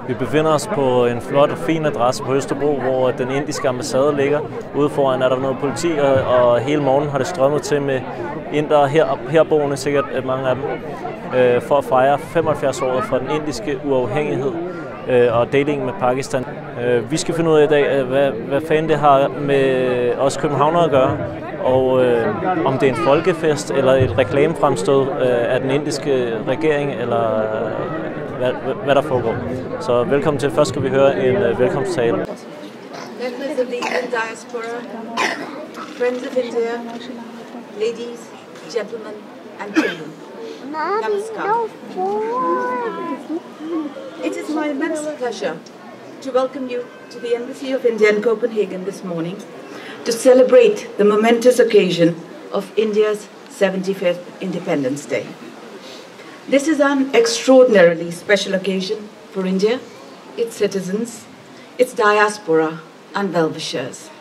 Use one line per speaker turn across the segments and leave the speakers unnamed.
Vi befinder os på en flot og fin adresse på Østerbro, hvor den indiske ambassade ligger. Ude foran er der noget politi, og hele morgenen har det strømmet til med indere herboende, sikkert mange af dem, for at fejre 75-året for den indiske uafhængighed og delingen med Pakistan. Vi skal finde ud af i dag, hvad fanden det har med os københavnere at gøre, og om det er en folkefest eller et reklamefremstød af den indiske regering, eller hvad der foregår. Så velkommen til. Først skal vi høre en velkomsttale.
Members of the Indian diaspora, friends of India, ladies, gentlemen and children. Namaskar. It is my immense pleasure to welcome you to the Embassy of India in Copenhagen this morning to celebrate the momentous occasion of India's 75th Independence Day. This is an extraordinarily special occasion for India, its citizens, its diaspora and well-wishers.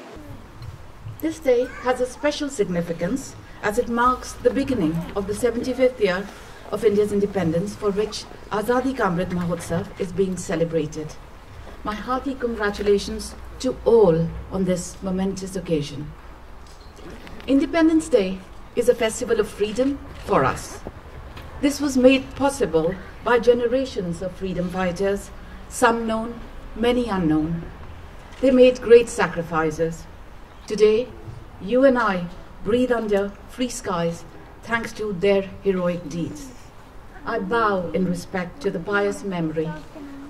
This day has a special significance as it marks the beginning of the 75th year of India's independence, for which Azadi Ka Amrit Mahotsav is being celebrated. My hearty congratulations to all on this momentous occasion. Independence Day is a festival of freedom for us. This was made possible by generations of freedom fighters, some known, many unknown. They made great sacrifices. Today, you and I breathe under free skies thanks to their heroic deeds. I bow in respect to the pious memory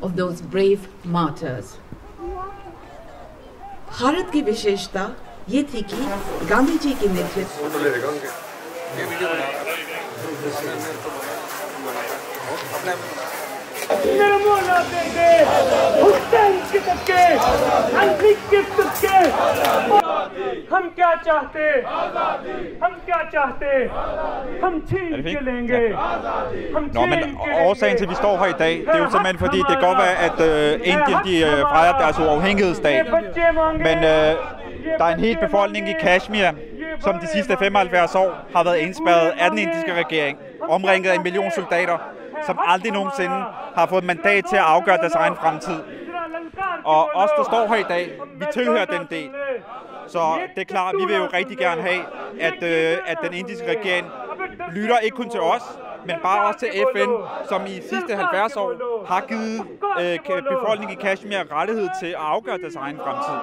of those brave martyrs. Bharat की विशेषता ये थी कि गांधी जी के नेतृत्व
हम क्या चाहते हम छीन के लेंगे
men årsagen til, at vi står her i dag, det er jo simpelthen fordi, det kan godt være, at Indien de fejrer deres uafhængighedsdag. Men der er en hel befolkning i Kashmir, som de sidste 75 år har været indspærret af den indiske regering, omringet af 1 million soldater, som aldrig nogensinde har fået mandat til at afgøre deres egen fremtid. Og os, der står her i dag, vi tilhører den del. Så det er klart, vi vil jo rigtig gerne have, at den indiske regering lytter ikke kun til os, men bare også til FN, som i sidste 70 år har givet befolkningen i Kashmir rettighed til at afgøre deres egen fremtid.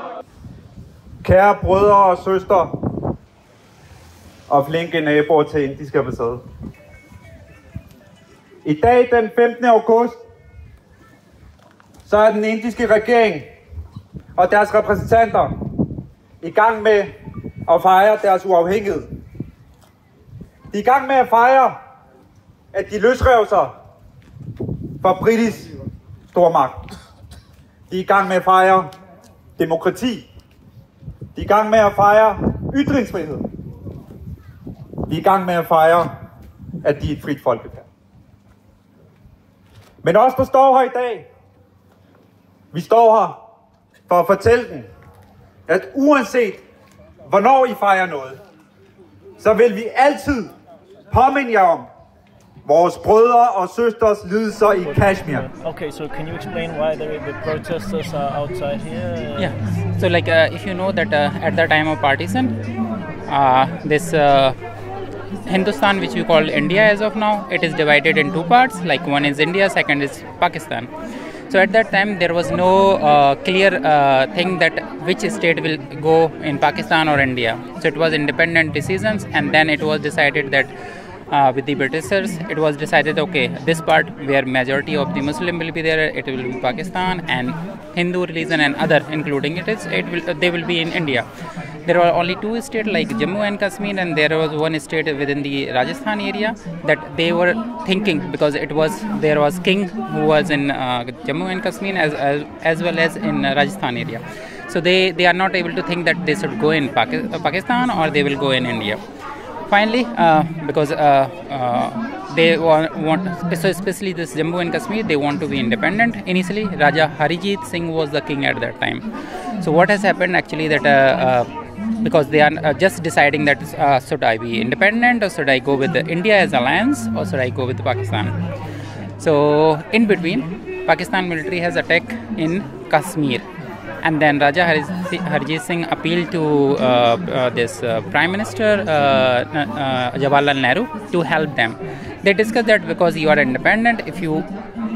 Kære brødre og søstre og flinke naboer til indiske ambassade. I dag den 15. august, så er den indiske regering og deres repræsentanter i gang med at fejre deres uafhængighed. De er i gang med at fejre, at de løsrev sig fra britisk stormagt. De er i gang med at fejre demokrati. De er i gang med at fejre ytringsfrihed. De er i gang med at fejre, at de er et frit folkefærd. Men os, der står her i dag, vi står her for at fortælle dem, at uanset hvornår I fejrer noget, så vil vi altid påminde jer om vores brødre og søstres lidelser i Kashmir.
Okay, so can you explain why the protesters are outside here?
Yeah, so if you know that at the time of partition, this Hindustan, which we call India as of now, it is divided in two parts, like one is India, second is Pakistan. So at that time there was no clear thing that which state will go in Pakistan or India. So it was independent decisions, and then it was decided that with the Britishers, it was decided, okay, this part where majority of the Muslim will be there, it will be Pakistan, and Hindu religion and other, including they will be in India. There were only two states like Jammu and Kashmir, and there was one state within the Rajasthan area that they were thinking, because there was king who was in Jammu and Kashmir as well as in Rajasthan area. So they are not able to think that they should go in Pakistan or they will go in India. Finally, because they want, so especially this Jammu and Kashmir, they want to be independent. Initially, Raja Harijit Singh was the king at that time. So what has happened actually that because they are just deciding that should I be independent or should I go with India as alliance or should I go with Pakistan. So in between, Pakistan military has attacked in Kashmir, and then Raja Harijit Singh appealed to this Prime Minister Jawaharlal Nehru to help them. They discussed that because you are independent, if you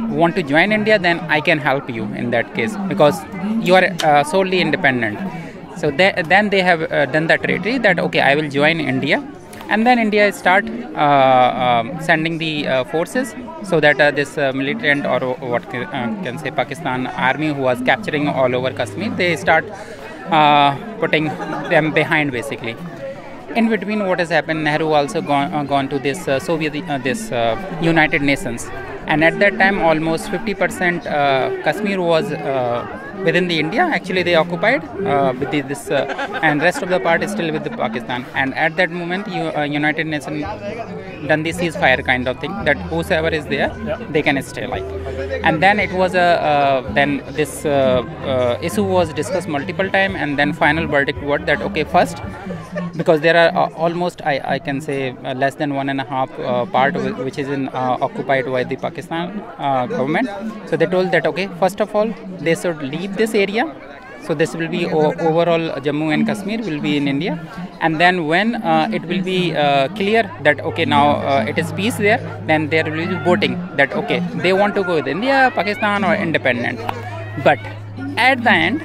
want to join India, then I can help you in that case because you are solely independent. So then they have done the treaty that okay, I will join India, and then India start sending the forces so that this militant or what can say Pakistan army who was capturing all over Kashmir, they start putting them behind basically. In between, what has happened? Nehru also gone to this United Nations, and at that time almost 50% Kashmir was within the India. Actually, they occupied with this, and rest of the part is still with the Pakistan. And at that moment, United Nations done the ceasefire kind of thing that whosoever is there, they can stay like. And then it was then this issue was discussed multiple times, and then final verdict was that okay, first, because there are almost I can say less than 1.5 part which is in occupied by the Pakistan government. So they told that okay, first of all they should leave this area. So this will be overall Jammu and Kashmir will be in India, and then when it will be clear that okay, now it is peace there, then there will be voting that okay, they want to go with India, Pakistan or independent. But at the end,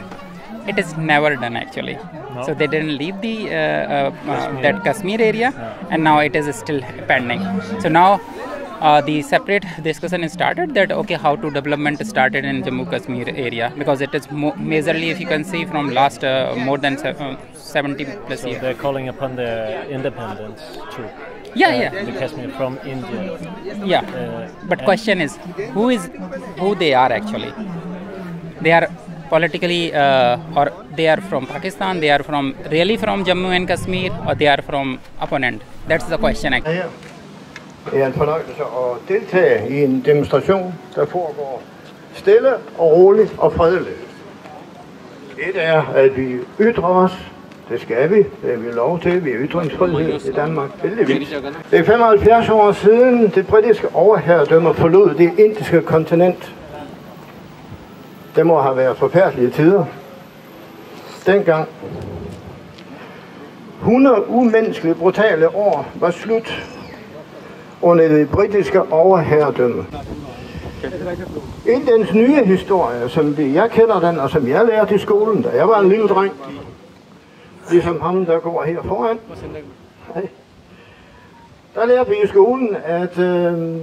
it is never done actually. No. So they didn't leave the that Kashmir area, and now it is still pending. So now the separate discussion is started that okay, how to development started in Jammu Kashmir area, because it is majorly, if you can see, from last more than 70 plus years.
So they're calling upon their independence too. The Kashmir from India.
But question is who they are actually. They are politically or they are from Pakistan, they are from really from Jammu and Kashmir, or they are from opponent. That's the question actually.
Det er en fornøjelse at deltage i en demonstration, der foregår stille og roligt og fredeligt. Et er, at vi ytrer os. Det skal vi. Det er vi lov til. Vi er ytringsfrihed i Danmark. Heldigvis. Det er 75 år siden det britiske overherredømme forlod det indiske kontinent. Det må have været forfærdelige tider. Dengang 100 umenneskelige brutale år var slut under det britiske overherredømme. Indiens nye historie, som jeg kender den, og som jeg lærte i skolen, da jeg var en lille dreng, ligesom ham, der går her foran, der lærte vi i skolen, at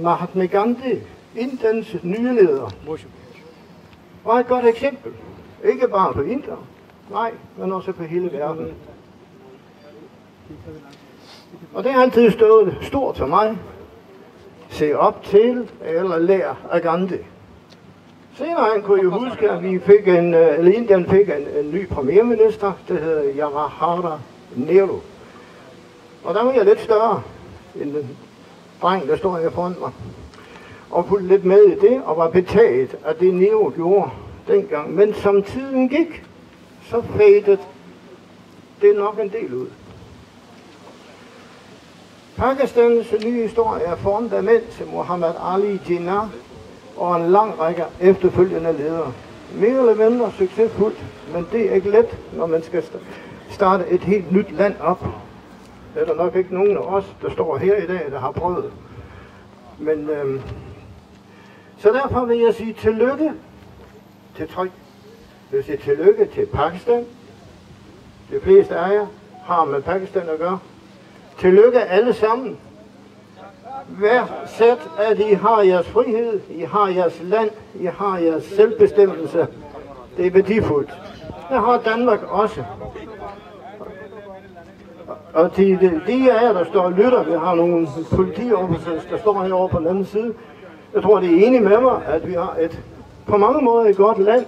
Mahatma Gandhi, Indiens nye leder, var et godt eksempel. Ikke bare på Indien, nej, men også på hele verden. Og det har altid stået stort for mig. Se op til eller lære af Gandhi. Senere kunne jeg huske, at Indien fik en ny premierminister, det hedder Jawaharlal Nehru. Og der var jeg lidt større end den dreng, der står her foran mig. Og fulgte lidt med i det, og var betaget af det Nehru gjorde dengang. Men som tiden gik, så fadede det nok en del ud. Pakistans nye historie er formet af mænd til Muhammad Ali Jinnah og en lang række efterfølgende ledere. Mere eller mindre succesfuldt, men det er ikke let, når man skal starte et helt nyt land op. Det er der nok ikke nogen af os, der står her i dag, der har prøvet. Men, så derfor vil jeg sige tillykke til Tryk. Jeg vil sige tillykke til Pakistan. De fleste af jer har med Pakistan at gøre. Tillykke alle sammen. Hver sæt, at I har jeres frihed, I har jeres land, I har jeres selvbestemmelse. Det er værdifuldt. Det har Danmark også. Og de af jer, der står og lytter, vi har nogle politiofficer, der står herovre på den anden side. Jeg tror, det er enige med mig, at vi har et på mange måder et godt land.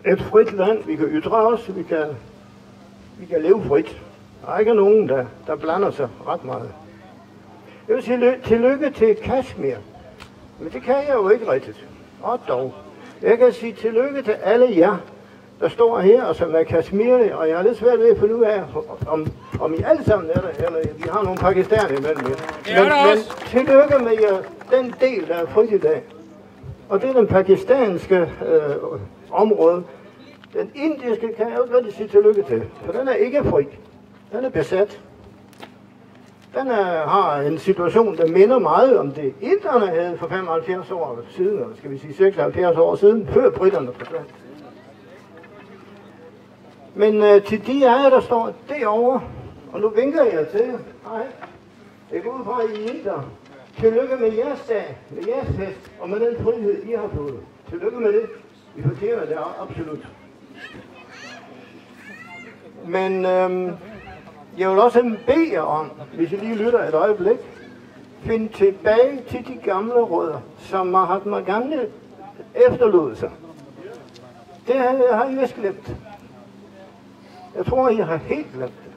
Et frit land. Vi kan ytre os, vi kan leve frit. Der er ikke nogen, der blander sig ret meget. Jeg vil sige tillykke til Kashmir. Men det kan jeg jo ikke rigtigt. Og dog. Jeg kan sige tillykke til alle jer, der står her og som er Kashmiri, og jeg har lidt svært ved at finde ud af, om I alle sammen er der, eller vi har nogle pakistanere imellem jer. Men tillykke med jer, den del, der er frit i dag. Og det er den pakistanske område. Den indiske kan jeg jo ikke rigtig sige tillykke til, for den er ikke fri. Den er besat. Den har en situation, der minder meget om det, inderne havde for 75 år siden, eller skal vi sige 76 år siden, før britterne forsvandt. Men til de af jer, der står derovre, og nu vinker jeg til jer. Hej. Jeg går ud fra I indere. Tillykke med jeres dag, med jeres fest, og med den frihed, I har fået. Tillykke med det. I fortjener det absolut. Men jeg vil også bede jer om, hvis I lige lytter et øjeblik, find tilbage til de gamle rødder, som Mahatma Gandhi efterlod sig. Det har I vist glemt. Jeg tror, I har helt glemt det.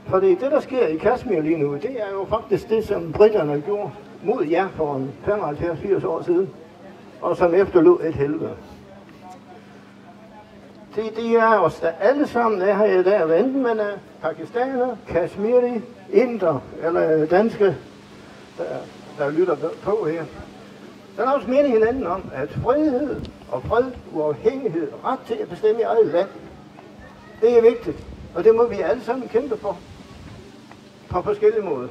For det der sker i Kashmir lige nu, det er jo faktisk det, som britterne gjorde mod jer for 75-80 år siden, og som efterlod et helvede. Det er os, der alle sammen er her i dag, enten man er pakistaner, kashmiri, indere eller danske, der lytter på her. Så er også meningen hinanden om, at frihed og fred, uafhængighed, ret til at bestemme i eget land, det er vigtigt, og det må vi alle sammen kæmpe for, på forskellige måder.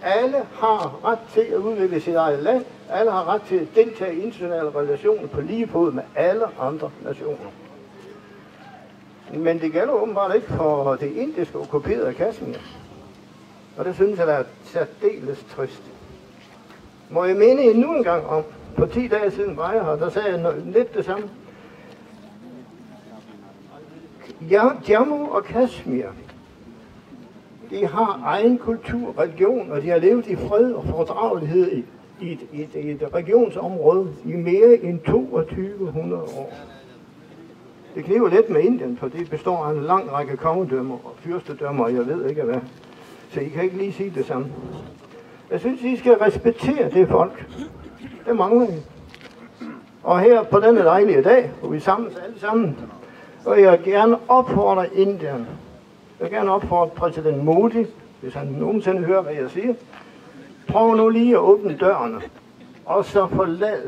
Alle har ret til at udvikle sit eget land, alle har ret til at deltage i internationale relationer på lige fod med alle andre nationer. Men det gælder åbenbart ikke for det indiske okkuperede Kashmir. Og det synes jeg, der er særdeles trist. Må jeg mene endnu en gang om, på 10 dage siden var jeg her, der sagde jeg lidt det samme. Jammu og Kashmir, de har egen kultur, religion, og de har levet i fred og fordragelighed i et regionsområde i mere end 2200 år. Det kniver lidt med Indien, for det består af en lang række kongedømmer og fyrstedømmer, og jeg ved ikke hvad. Så I kan ikke lige sige det samme. Jeg synes, I skal respektere det folk. Det mangler I. Og her på denne dejlige dag, hvor vi samles alle sammen, og jeg vil gerne opfordre Indien. Jeg vil gerne opfordre præsident Modi, hvis han nogensinde hører, hvad jeg siger. Prøv nu lige at åbne dørene, og så forlad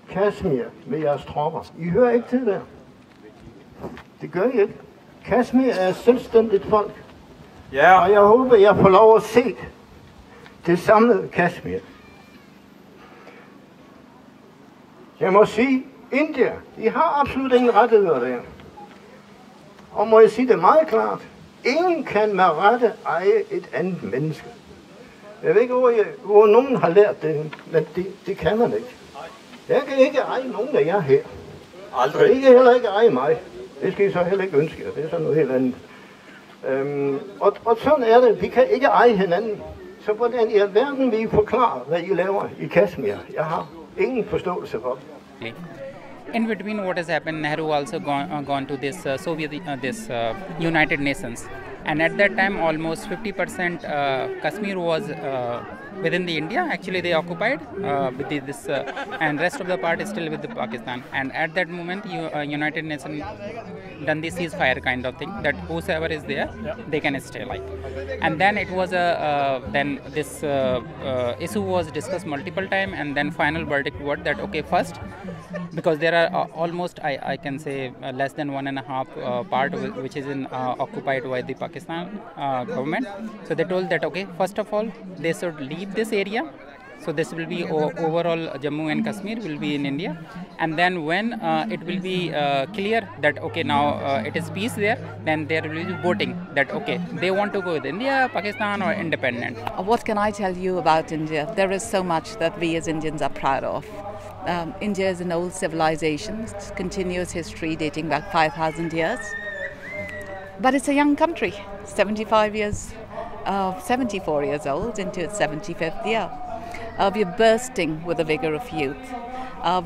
Kashmir med jeres tropper. I hører ikke til der. Det gør I ikke. Kashmir er et selvstændigt folk.
Ja.
Og jeg håber, jeg får lov at se det samlede Kashmir. Jeg må sige, India, de har absolut ingen rettigheder der. Og må jeg sige det meget klart, ingen kan med rette eje et andet menneske. Jeg ved ikke, hvor nogen har lært det, men det kan man ikke. Jeg kan ikke eje nogen af jer her.
Aldrig.
Ikke heller ikke eje mig. Det skal I så heller ikke ønske jer. Det er sådan noget helt andet. Og sådan er det. Vi kan ikke eje hinanden. Så hvordan i alverden vil I forklare, hvad I laver i Kashmir? Jeg har ingen forståelse for det.
In between what has happened, Nehru also gone to this United Nations, and at that time almost 50% Kashmir was within the India. Actually, they occupied with this, and rest of the part is still with the Pakistan. And at that moment, United Nations done the ceasefire kind of thing, that whosoever is there, they can stay like. And then it was then this issue was discussed multiple times, and then final verdict was that okay, first, because there are almost I can say less than 1.5 part which is occupied by the Pakistan government. So they told that okay, first of all, they should leave this area. So this will be overall Jammu and Kashmir will be in India, and then when it will be clear that okay, now it is peace there, then there will be voting that okay, they want to go with India, Pakistan or independent.
What can I tell you about India? There is so much that we as Indians are proud of. India is an old civilization, it's continuous history dating back 5,000 years. But it's a young country, 74 years old into its 75th year. We are bursting with the vigor of youth.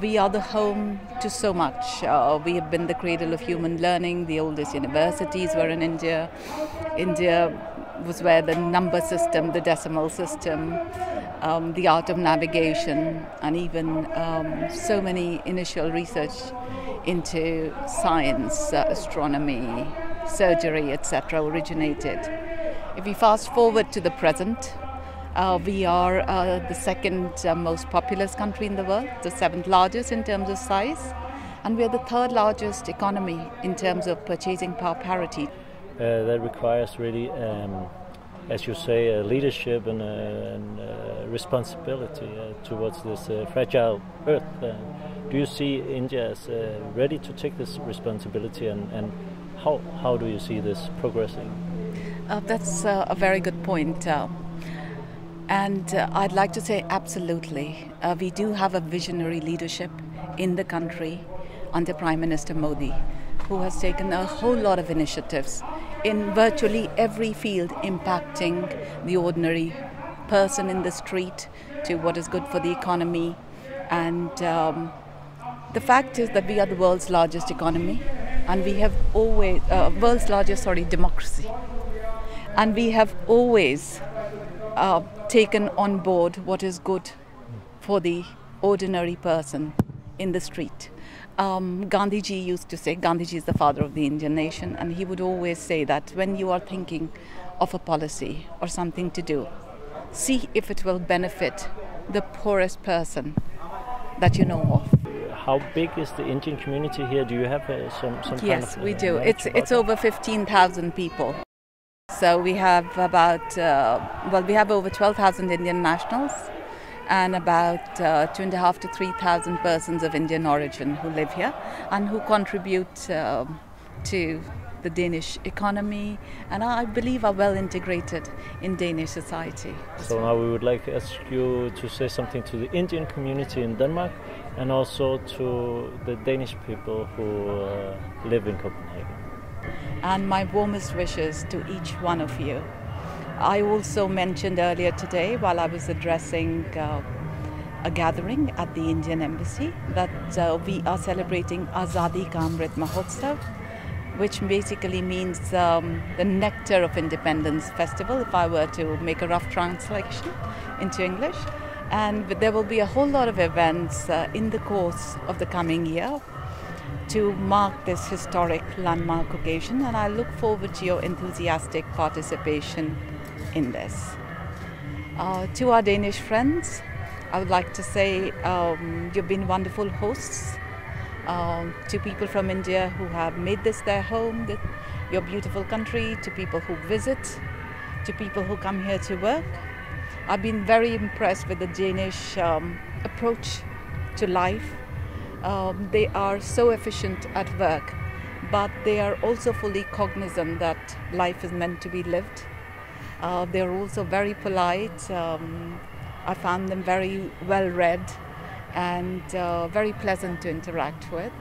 We are the home to so much. We have been the cradle of human learning. The oldest universities were in India. India was where the number system, the decimal system, the art of navigation, and even so many initial research into science, astronomy, surgery, etc. originated. If we fast forward to the present, we are the second most populous country in the world, the 7th largest in terms of size, and we are the 3rd largest economy in terms of purchasing power parity.
That requires really, as you say, leadership and responsibility towards this fragile earth. Do you see India as ready to take this responsibility, and how do you see this progressing?
That's a very good point. And I'd like to say absolutely. We do have a visionary leadership in the country under Prime Minister Modi, who has taken a whole lot of initiatives in virtually every field impacting the ordinary person in the street to what is good for the economy. And the fact is that we are the world's largest economy, and we have always, democracy. And we have always taken on board what is good for the ordinary person in the street. Gandhiji used to say, Gandhiji is the father of the Indian nation, and he would always say that when you are thinking of a policy or something to do, see if it will benefit the poorest person that you know of.
How big is the Indian community here? Do you have some kind of...
Yes, we do. It's over 15,000 people. So we have about, we have over 12,000 Indian nationals and about 2,500 to 3,000 persons of Indian origin who live here and who contribute to the Danish economy, and I believe are well integrated in Danish society.
So now we would like to ask you to say something to the Indian community in Denmark and also to the Danish people who live in Copenhagen.
And my warmest wishes to each one of you. I also mentioned earlier today, while I was addressing a gathering at the Indian Embassy, that we are celebrating Azadi Ka Amrit Mahotsav, which basically means the Nectar of Independence Festival, if I were to make a rough translation into English. And there will be a whole lot of events in the course of the coming year to mark this historic landmark occasion, and I look forward to your enthusiastic participation in this. To our Danish friends, I would like to say you've been wonderful hosts. To people from India who have made this their home, your beautiful country, to people who visit, to people who come here to work. I've been very impressed with the Danish approach to life. They are so efficient at work, but they are also fully cognizant that life is meant to be lived. They're also very polite. I found them very well read and very pleasant to interact with.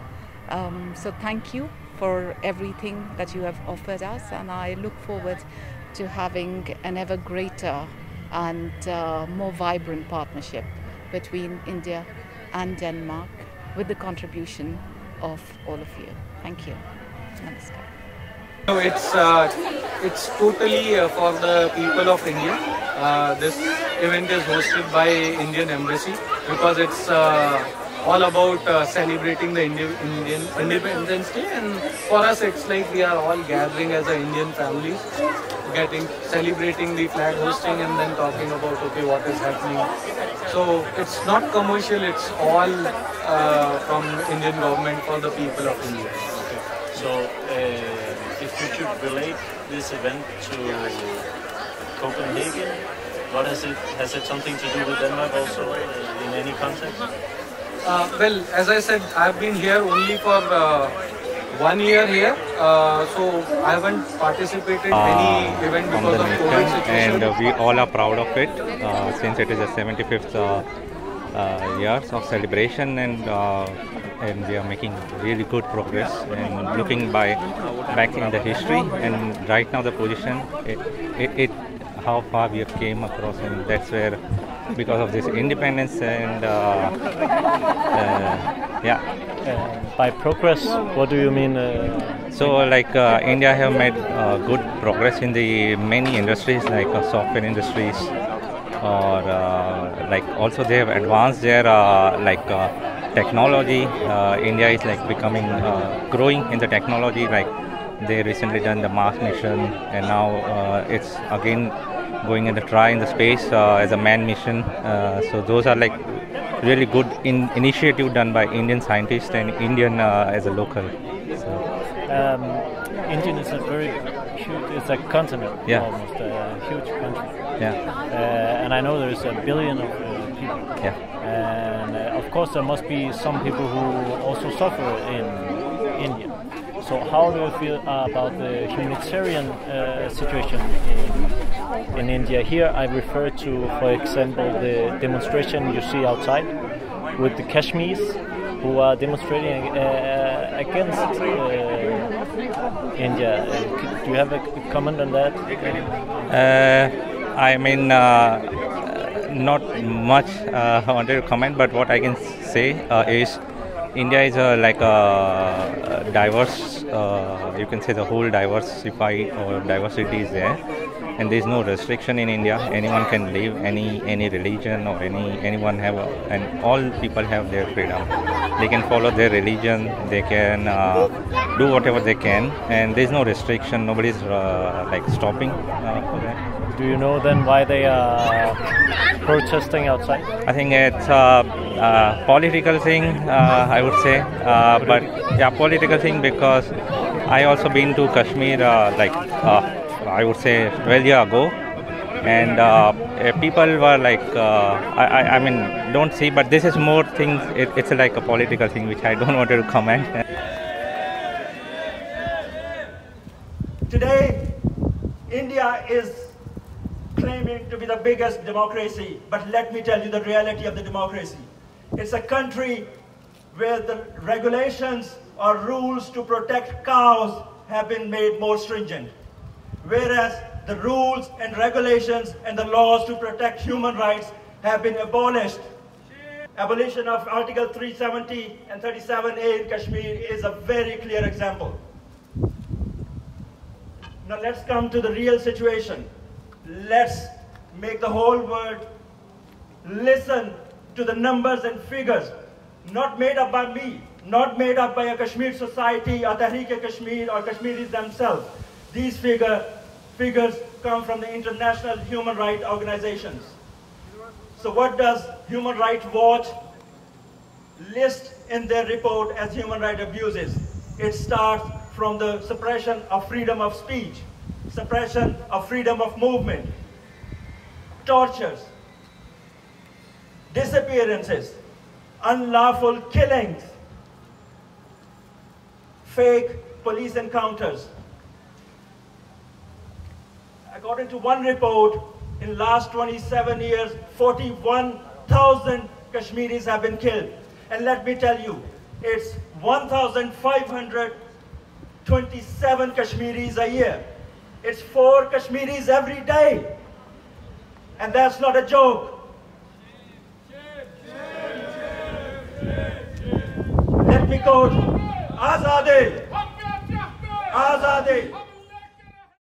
So thank you for everything that you have offered us, and I look forward to having an ever greater and more vibrant partnership between India and Denmark with the contribution of all of you. Thank you. Namaskar.
So it's totally for the people of India. This event is hosted by Indian Embassy because it's all about celebrating the Indian Independence Day, and for us it's like we are all gathering as an Indian family, celebrating the flag hosting and then talking about what is happening. So it's not commercial, it's all from Indian government for the people of India.
Okay. So if you should relate this event to Copenhagen, what has it something to do with Denmark also in any context?
Well, as I said, I've been here only for 1 year here, so I haven't participated in any event because of COVID situation.
And we all are proud of it since it is the 75th years of celebration, and we are making really good progress and looking back in the history, and right now the position, how far we have came across, and that's where because of this independence and yeah.
By progress, what do you mean?
So like India have made good progress in the many industries like software industries, or like also they have advanced their technology. India is like becoming growing in the technology. Like they recently done the Mars mission, and now it's again going in the try in the space as a manned mission. So those are like really good initiative done by Indian scientists and Indian as a local. So.
India is a very huge, it's a continent,
yeah.
Almost a huge country.
Yeah.
And I know there's a billion of people.
Yeah.
And of course there must be some people who also suffer in India. So how do you feel about the humanitarian situation in India? Here I refer to, for example, the demonstration you see outside with the Kashmiris who are demonstrating against India. Do you have a comment on that?
I mean, not much I wanted to comment, but what I can say is India is like a diverse, you can say the whole diversified or diversity is there, and there is no restriction in India. Anyone can live any religion or anyone have, and all people have their freedom. They can follow their religion, they can do whatever they can, and there is no restriction. Nobody is like stopping for that.
Do you know then why they are protesting outside?
I think it's a political thing, I would say, but yeah, political thing, because I also been to Kashmir like I would say 12 years ago, and people were like, I mean, don't see, but this is more things, it's like a political thing which I don't want to comment.
Today, India is claiming to be the biggest democracy, but let me tell you the reality of the democracy. It's a country where the regulations or rules to protect cows have been made more stringent, whereas the rules and regulations and the laws to protect human rights have been abolished. Abolition of Article 370 and 37A in Kashmir is a very clear example. Now let's come to the real situation. Let's make the whole world listen to the numbers and figures, not made up by me, not made up by a Kashmir society or Tehreek-e-Kashmir or Kashmiris themselves. These figures come from the international human rights organizations. So what does Human Rights Watch list in their report as human rights abuses? It starts from the suppression of freedom of speech, suppression of freedom of movement, tortures, disappearances, unlawful killings, fake police encounters. According to one report, in the last 27 years, 41,000 Kashmiris have been killed. And let me tell you, it's 1,527 Kashmiris a year. It's 4 Kashmiris every day. And that's not a joke. Let me quote, Azadi, Azadi,